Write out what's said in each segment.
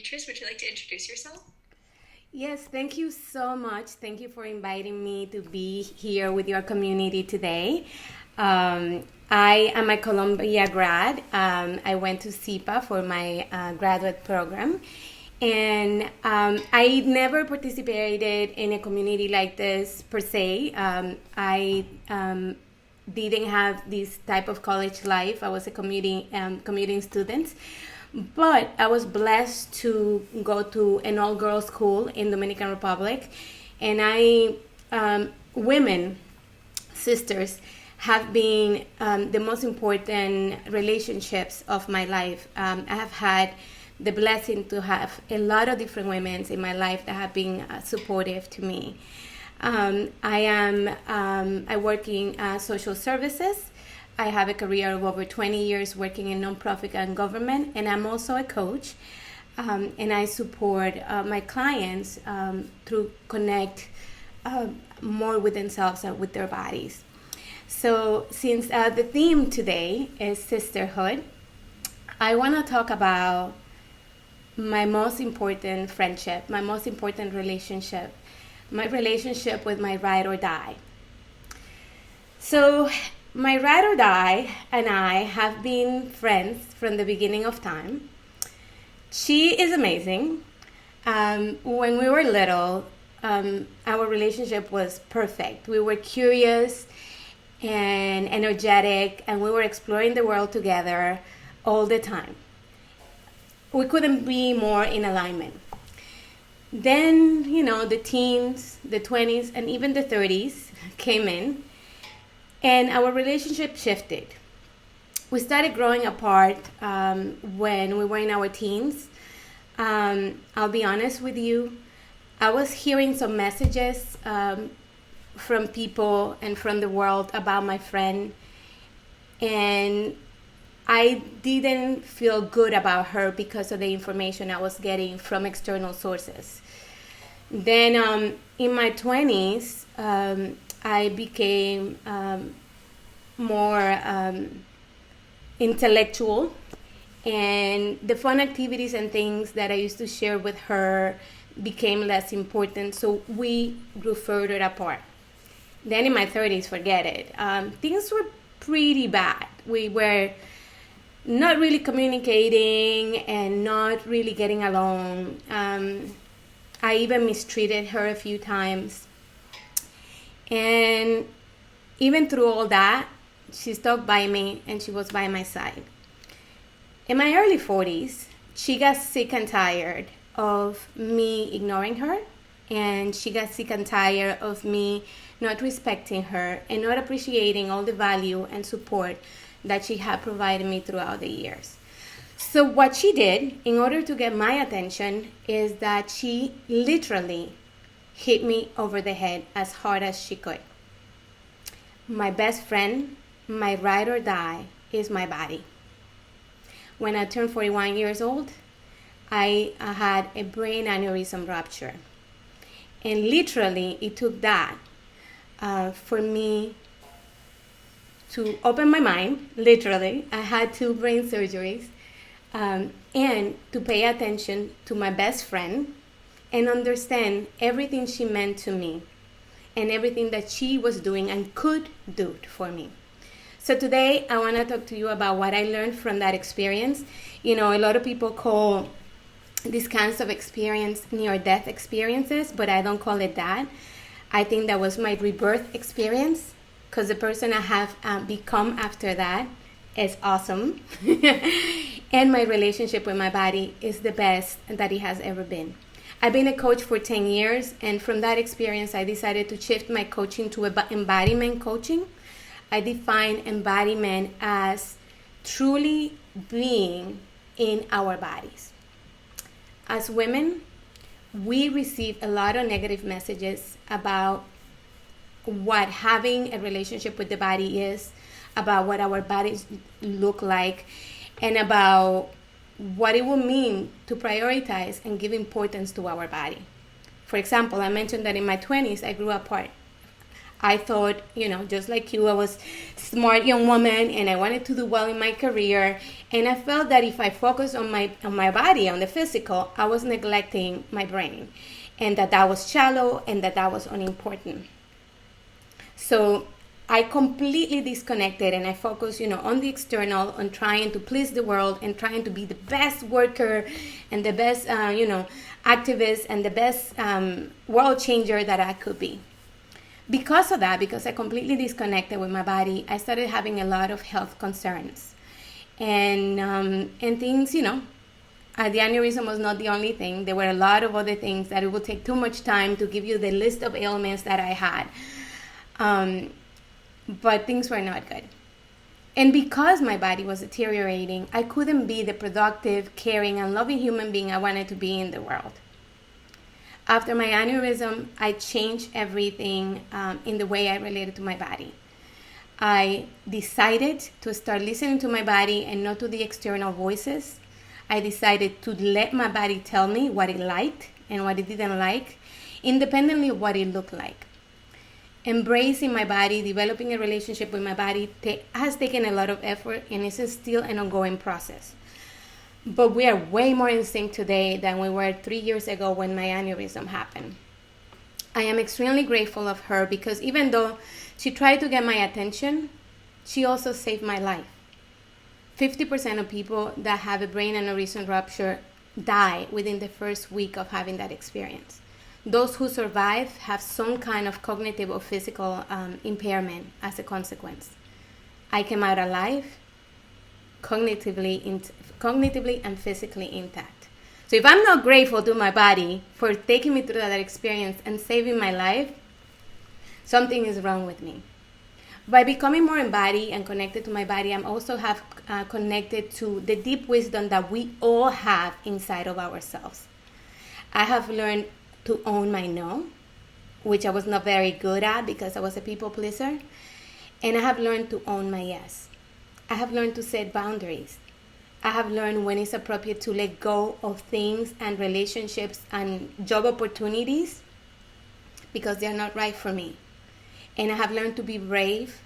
Beatrice, would you like to introduce yourself? Yes, thank you so much. Thank you for inviting me to be here with your community today. I am a Columbia grad. I went to SIPA for my graduate program. And I never participated in a community like this per se. I didn't have this type of college life. I was a commuting student. But I was blessed to go to an all-girls school in Dominican Republic, and women, sisters, have been the most important relationships of my life. I have had the blessing to have a lot of different women in my life that have been supportive to me. I work in social services. I have a career of over 20 years working in nonprofit and government, and I'm also a coach. And I support my clients to connect more with themselves and with their bodies. So, since the theme today is sisterhood, I want to talk about my most important friendship, my most important relationship, my relationship with my ride or die. So, my ride or die and I have been friends from the beginning of time. She is amazing. When we were little, our relationship was perfect. We were curious and energetic, and we were exploring the world together all the time. We couldn't be more in alignment. Then, the teens, the 20s, and even the 30s came in, and our relationship shifted. We started growing apart when we were in our teens. I'll be honest with you. I was hearing some messages from people and from the world about my friend, and I didn't feel good about her because of the information I was getting from external sources. Then in my 20s, I became more intellectual, and the fun activities and things that I used to share with her became less important, so we grew further apart. Then in my 30s, forget it. Things were pretty bad. We were not really communicating and not really getting along. I even mistreated her a few times. And even through all that, she stuck by me and she was by my side. In my early 40s, she got sick and tired of me ignoring her, and she got sick and tired of me not respecting her and not appreciating all the value and support that she had provided me throughout the years. So what she did in order to get my attention is that she literally hit me over the head as hard as she could. My best friend, my ride or die, is my body. When I turned 41 years old, I had a brain aneurysm rupture. And literally, it took that for me to open my mind. Literally, I had 2 brain surgeries, and to pay attention to my best friend and understand everything she meant to me and everything that she was doing and could do for me. So today I want to talk to you about what I learned from that experience. A lot of people call these kinds of experience near-death experiences, but I don't call it that. I think that was my rebirth experience, because the person I have become after that is awesome. And my relationship with my body is the best that it has ever been. I've been a coach for 10 years, and from that experience, I decided to shift my coaching to embodiment coaching. I define embodiment as truly being in our bodies. As women, we receive a lot of negative messages about what having a relationship with the body is, about what our bodies look like, and about what it will mean to prioritize and give importance to our body. For example, I mentioned that in my 20s, I grew apart. I thought, just like you, I was a smart young woman and I wanted to do well in my career. And I felt that if I focused on my body, on the physical, I was neglecting my brain, and that was shallow and that was unimportant. So I completely disconnected and I focused, on the external, on trying to please the world and trying to be the best worker and the best, activist and the best world changer that I could be. Because of that, because I completely disconnected with my body, I started having a lot of health concerns. And things, the aneurysm was not the only thing. There were a lot of other things that it would take too much time to give you the list of ailments that I had. But things were not good. And because my body was deteriorating, I couldn't be the productive, caring, and loving human being I wanted to be in the world. After my aneurysm, I changed everything in the way I related to my body. I decided to start listening to my body and not to the external voices. I decided to let my body tell me what it liked and what it didn't like, independently of what it looked like. Embracing my body, developing a relationship with my body has taken a lot of effort, and it's still an ongoing process. But we are way more in sync today than we were 3 years ago when my aneurysm happened. I am extremely grateful of her because even though she tried to get my attention, she also saved my life. 50% of people that have a brain aneurysm rupture die within the first week of having that experience. Those who survive have some kind of cognitive or physical impairment as a consequence. I came out alive, cognitively and physically intact. So if I'm not grateful to my body for taking me through that experience and saving my life, something is wrong with me. By becoming more embodied and connected to my body, I'm also connected to the deep wisdom that we all have inside of ourselves. I have learned to own my no, which I was not very good at because I was a people pleaser. And I have learned to own my yes. I have learned to set boundaries. I have learned when it's appropriate to let go of things and relationships and job opportunities because they're not right for me. And I have learned to be brave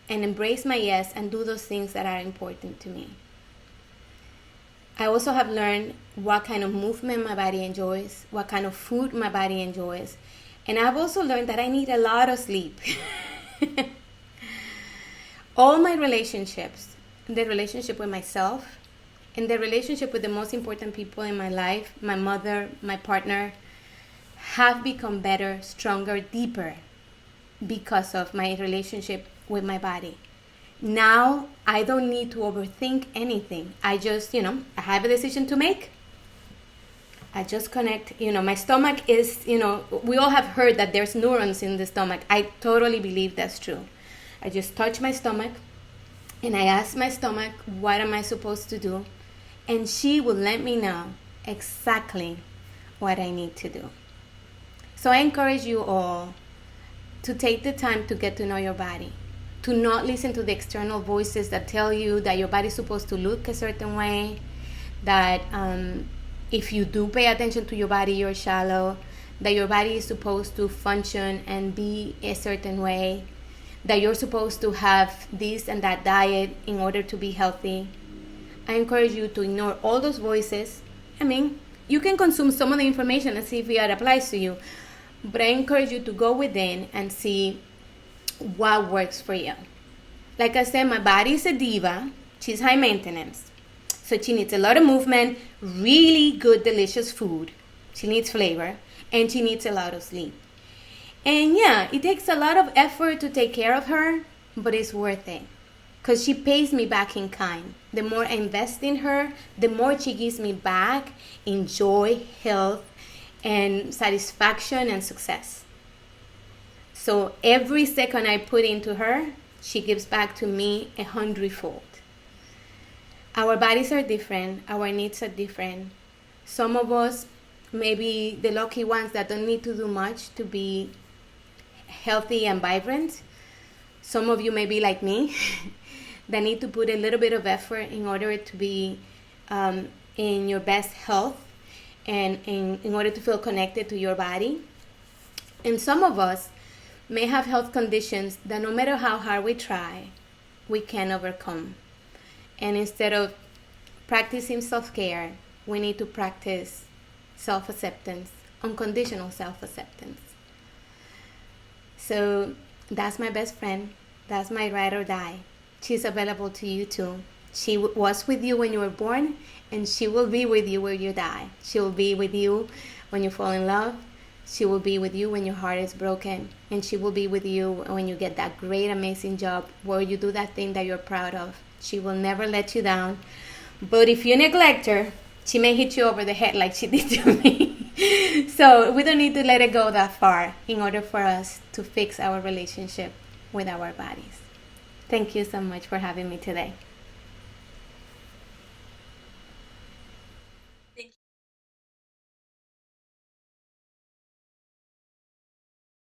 and embrace my yes and do those things that are important to me. I also have learned what kind of movement my body enjoys, what kind of food my body enjoys. And I've also learned that I need a lot of sleep. All my relationships, the relationship with myself, and the relationship with the most important people in my life, my mother, my partner, have become better, stronger, deeper because of my relationship with my body. Now, I don't need to overthink anything. I just, I have a decision to make. I just connect. My stomach is, we all have heard that there's neurons in the stomach. I totally believe that's true. I just touch my stomach and I ask my stomach, what am I supposed to do? And she will let me know exactly what I need to do. So I encourage you all to take the time to get to know your body, to not listen to the external voices that tell you that your body's supposed to look a certain way, that if you do pay attention to your body, you're shallow, that your body is supposed to function and be a certain way, that you're supposed to have this and that diet in order to be healthy. I encourage you to ignore all those voices. You can consume some of the information and see if it applies to you, but I encourage you to go within and see what works for you. Like I said, my body is a diva. She's high maintenance. So she needs a lot of movement, really good, delicious food. She needs flavor, and she needs a lot of sleep. And yeah, it takes a lot of effort to take care of her, but it's worth it. Because she pays me back in kind. The more I invest in her, the more she gives me back in joy, health, and satisfaction and success. So every second I put into her, she gives back to me 100-fold. Our bodies are different. Our needs are different. Some of us may be the lucky ones that don't need to do much to be healthy and vibrant. Some of you may be like me that need to put a little bit of effort in order to be in your best health and in order to feel connected to your body. And some of us may have health conditions that no matter how hard we try, we can overcome. And instead of practicing self-care, we need to practice self-acceptance, unconditional self-acceptance. So that's my best friend. That's my ride or die. She's available to you too. She was with you when you were born, and she will be with you when you die. She will be with you when you fall in love. She will be with you when your heart is broken. And she will be with you when you get that great, amazing job where you do that thing that you're proud of. She will never let you down. But if you neglect her, she may hit you over the head like she did to me. So we don't need to let it go that far in order for us to fix our relationship with our bodies. Thank you so much for having me today.